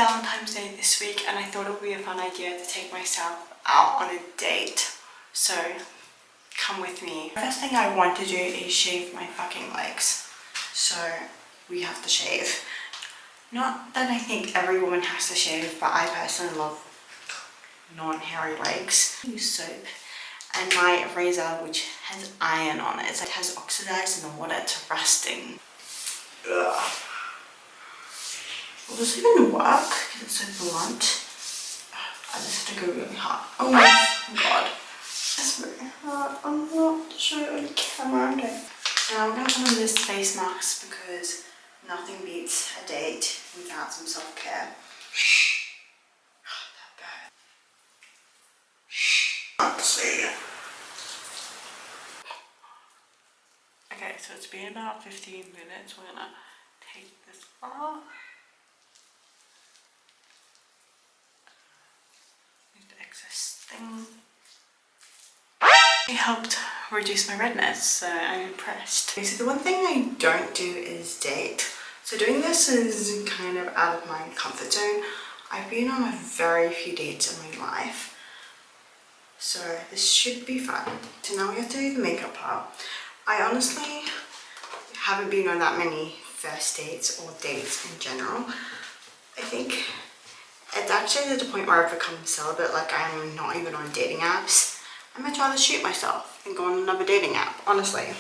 Valentine's Day this week and I thought it would be a fun idea to take myself out on a date. So come with me. First thing I want to do is shave my fucking legs. So we have to shave. Not that I think every woman has to shave, but I personally love non-hairy legs. I use soap and my razor, which has iron on it. So it has oxidized in the water to rusting. Ugh. Will this even work? Because it's so blunt. I just have to go really hard. Oh my god. That's very hard. I'm not sure on camera. Now I'm going to put on this face mask because nothing beats a date without some self-care. Let's see. Okay, so it's been about 15 minutes. We're going to take this off. The excess thing. It helped reduce my redness, so I'm impressed. Okay, so the one thing I don't do is date. So doing this is kind of out of my comfort zone. I've been on a very few dates in my life, so this should be fun. So now we have to do the makeup part. I honestly haven't been on that many first dates or dates in general. I think it's actually to the point where I've become celibate, like I'm not even on dating apps. I might rather shoot myself and go on another dating app, honestly.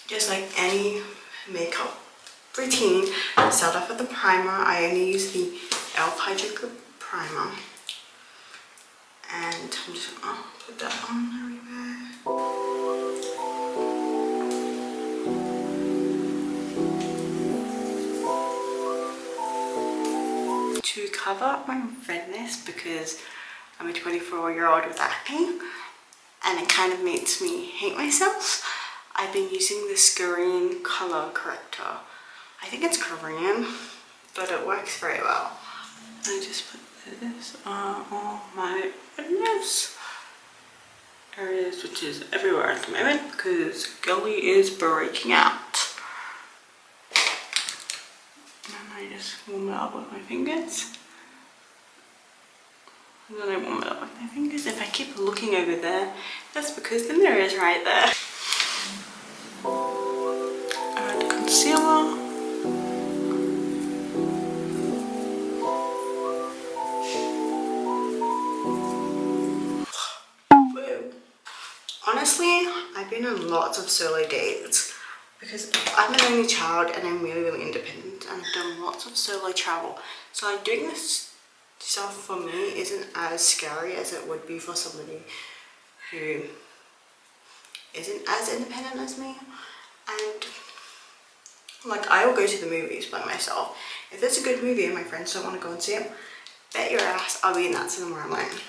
Just like any makeup routine, start off with the primer. I only use the e.l.f. Hydra Grip Primer. And I'm just gonna put that on, there we go. To cover up my redness, because I'm a 24-year-old with acne and it kind of makes me hate myself, I've been using the Skireen Color Corrector. I think it's Korean, but it works very well. I just put this on my redness areas, which is everywhere at the moment because girly is breaking out. And I just warm it up with my fingers. And then I warm it up with my fingers. If I keep looking over there, that's because the mirror is right there. Add concealer. Honestly, I've been on lots of solo dates because I'm an only child and I'm really independent, and I've done lots of solo travel. So like doing this stuff for me isn't as scary as it would be for somebody who isn't as independent as me. And like I will go to the movies by myself. If there's a good movie and my friends don't want to go and see it, bet your ass I'll be in that cinema alone.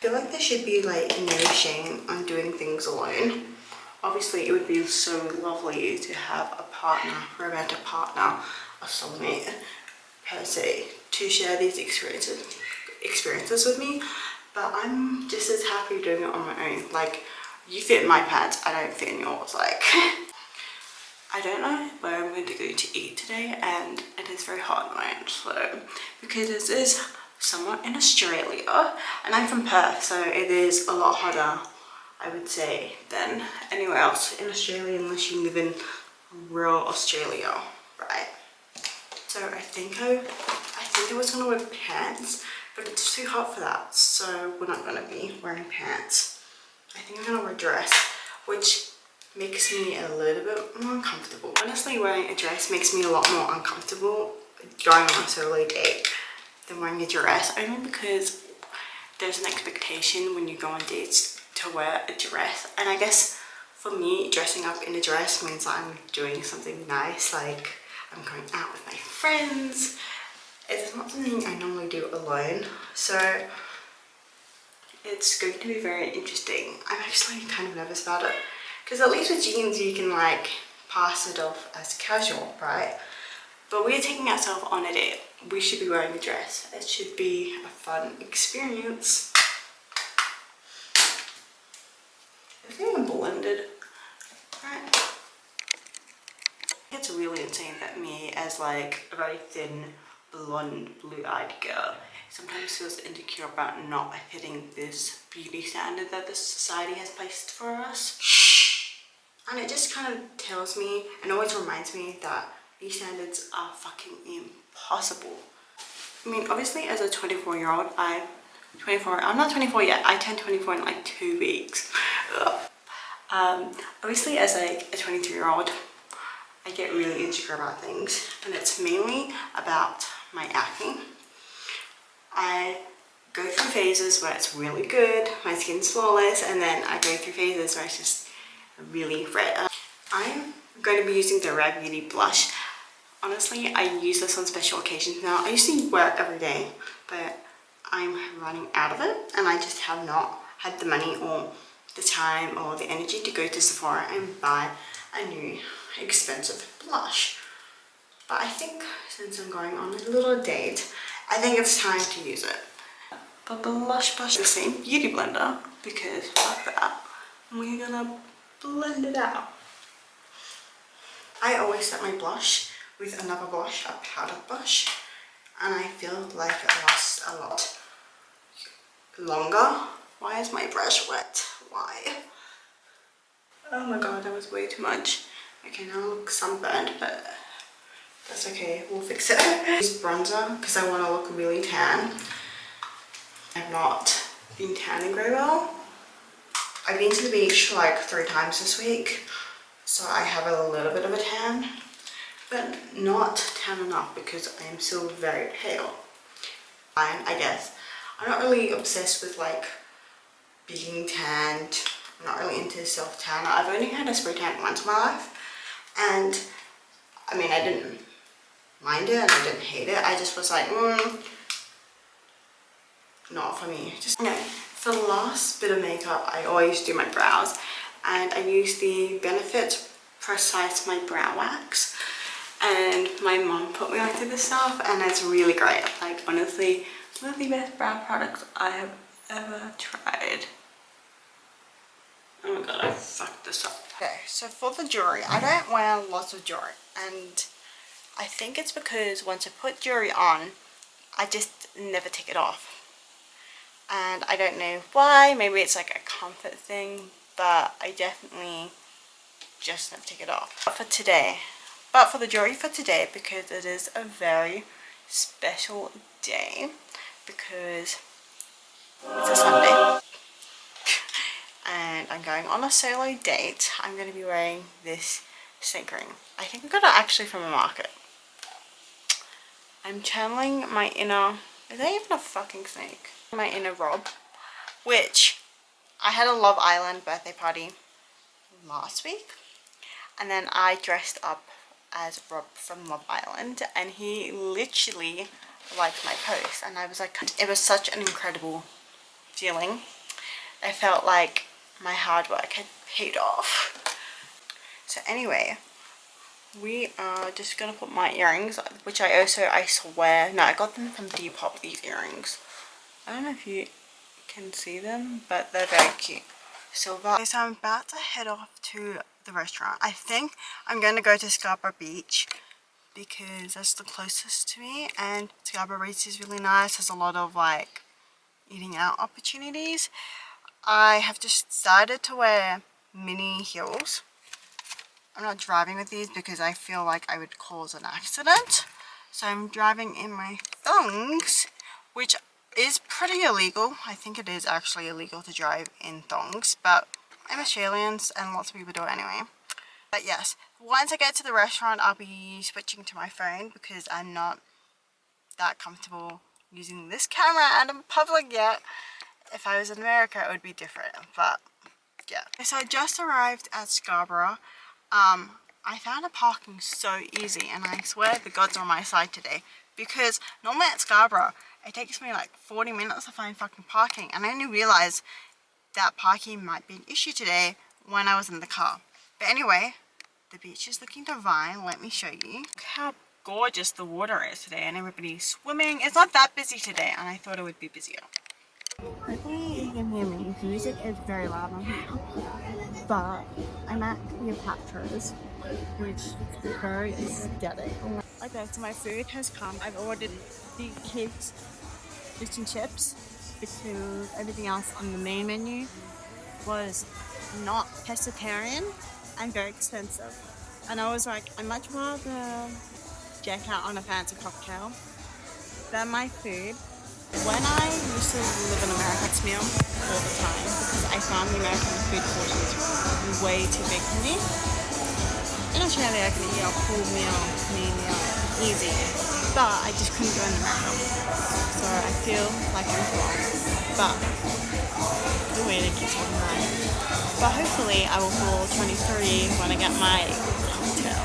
I feel like there should be like no shame on doing things alone. Obviously it would be so lovely to have a partner, romantic partner, a soulmate per se, to share these experiences with me, but I'm just as happy doing it on my own. Like, you fit in my pants, I don't fit in yours. Like, I don't know where I'm going to go to eat today, and it is very hot at so because this is summer in Australia and I'm from Perth, so it is a lot hotter, I would say, than anywhere else in Australia unless you live in real Australia, right? So I think I was gonna wear pants, but it's too hot for that, so we're not gonna be wearing pants. I think I'm gonna wear a dress, which makes me a little bit more uncomfortable. Honestly, wearing a dress makes me a lot more uncomfortable going on a solo date than wearing a dress, only because there's an expectation when you go on dates to wear a dress. And I guess for me, dressing up in a dress means that I'm doing something nice, like I'm going out with my friends. It's not something I normally do alone, so it's going to be very interesting. I'm actually kind of nervous about it, because at least with jeans you can like pass it off as casual, right? But we're taking ourselves on a date. We should be wearing a dress. It should be a fun experience. I think I'm blended. Right. It's really insane that me as like a very thin blonde, blue-eyed girl sometimes feels insecure about not hitting this beauty standard that the society has placed for us. And it just kind of tells me and always reminds me that these standards are fucking impossible. I mean, obviously as a 24-year-old, I'm not 24 yet, I turn 24 in like 2 weeks. Obviously as like a 22-year-old, I get really insecure about things, and it's mainly about my acne. I go through phases where it's really good, my skin's flawless, and then I go through phases where it's just really red. I'm going to be using the Rare Beauty blush. Honestly, I use this on special occasions now. I used to wear it every day, but I'm running out of it, and I just have not had the money or the time or the energy to go to Sephora and buy a new expensive blush. But I think since I'm going on a little date, I think it's time to use it. But blush the same beauty blender, because fuck that. And we're gonna blend it out. I always set my blush with another blush, a powder blush, and I feel like it lasts a lot longer. Why is my brush wet? Why? Oh my god, that was way too much. Okay, now I look sunburned, but that's okay, we'll fix it. I use bronzer because I want to look really tan. I've not been tanning very well. I've been to the beach like 3 times this week, so I have a little bit of a tan, but not tan enough because I am still very pale. Fine, I guess. I'm not really obsessed with like being tanned. I'm not really into self-tan. I've only had a spray tan once in my life, and I mean, I didn't mind it and I didn't hate it. I just was like, not for me. Just okay. For the last bit of makeup, I always do my brows, and I use the Benefit Precise My Brow Wax, and my mom put me onto this stuff, and it's really great. Like, honestly, one of the best brow products I have ever tried. Oh my god, I fucked this up. Okay, so for the jewelry, I don't wear lots of jewelry, and I think it's because once I put jewelry on, I just never take it off. And I don't know why, maybe it's like a comfort thing, but I definitely just never take it off. But for the jewelry for today, because it is a very special day, because it's a Sunday and I'm going on a solo date, I'm going to be wearing this snake ring. I think I got it actually from a market. I'm channeling my inner, is that even a fucking snake? My inner Rob, which I had a Love Island birthday party last week, and then I dressed up as Rob from Love Island, and he literally liked my post, and I was like, it was such an incredible feeling. I felt like my hard work had paid off. So anyway, we are just gonna put my earrings, which I swear, no, I got them from Depop, these earrings. I don't know if you can see them, but they're very cute. Silver. Okay, so I'm about to head off to the restaurant. I think I'm going to go to Scarborough Beach because that's the closest to me, and Scarborough Beach is really nice. There's a lot of like eating out opportunities. I have just started to wear mini heels. I'm not driving with these because I feel like I would cause an accident. So I'm driving in my thongs, which is pretty illegal. I think it is actually illegal to drive in thongs, but I'm Australian and lots of people do it anyway. But yes, once I get to the restaurant, I'll be switching to my phone because I'm not that comfortable using this camera out in public yet. If I was in America, it would be different, but yeah. So I just arrived at Scarborough. I found a parking so easy, and I swear the gods are on my side today, because normally at Scarborough it takes me like 40 minutes to find fucking parking, and I only realized that parking might be an issue today when I was in the car. But anyway, the beach is looking divine. Let me show you. Look how gorgeous the water is today, and everybody's swimming. It's not that busy today, and I thought it would be busier. Hopefully you can hear me. The music is very loud on here, but I'm at Cleopatra's, which is very aesthetic. Okay, so my food has come. I've ordered the kids fish and chips because everything else on the main menu was not pescatarian and very expensive. And I was like, I'd much rather jack out on a fancy cocktail than my food. When I used to live in America, it's meal all the time because I found the American food portions way too big for me. In Australia, I can eat a full meal, main meal, easy. But I just couldn't do it in America. So I feel like I'm wrong. But the way it keeps on right. But hopefully I will fall 23 when I get my cocktail.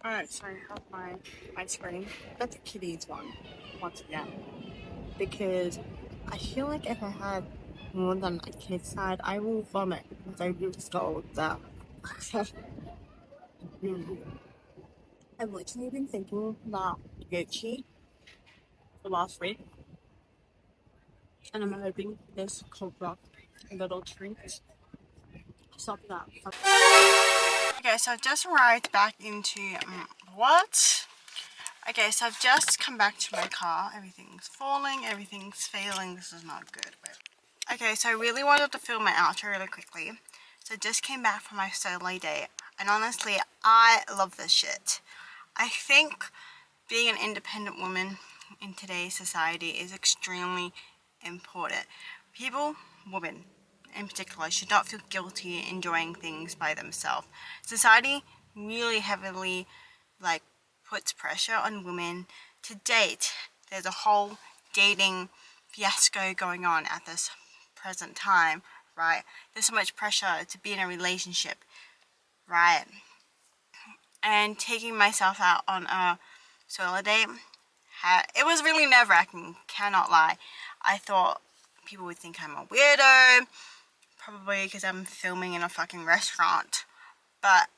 Alright, so I have my ice cream. That's a kiddies one, once again. Because I feel like if I had more than a kid's side, I will vomit because I will scold that. I've literally been thinking about Gucci for last week, and I'm hoping this could rock a little treat. Stop that. Okay, so I've just arrived back into what? Okay, so I've just come back to my car. Everything's falling, everything's failing. This is not good. Okay, so I really wanted to film my outro really quickly. So I just came back from my solo day, and honestly, I love this shit. I think being an independent woman in today's society is extremely important. People, women in particular, should not feel guilty enjoying things by themselves. Society really heavily puts pressure on women to date. There's a whole dating fiasco going on at this present time, right? There's so much pressure to be in a relationship, right? And taking myself out on a solo date, it was really nerve-wracking, cannot lie. I thought people would think I'm a weirdo, probably because I'm filming in a fucking restaurant, but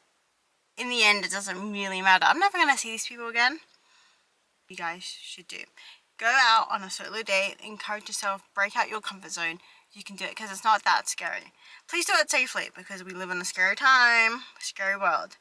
in the end it doesn't really matter. I'm never gonna see these people again. You guys should do. Go out on a solo date, encourage yourself, break out your comfort zone. You can do it because it's not that scary. Please do it safely because we live in a scary time, scary world.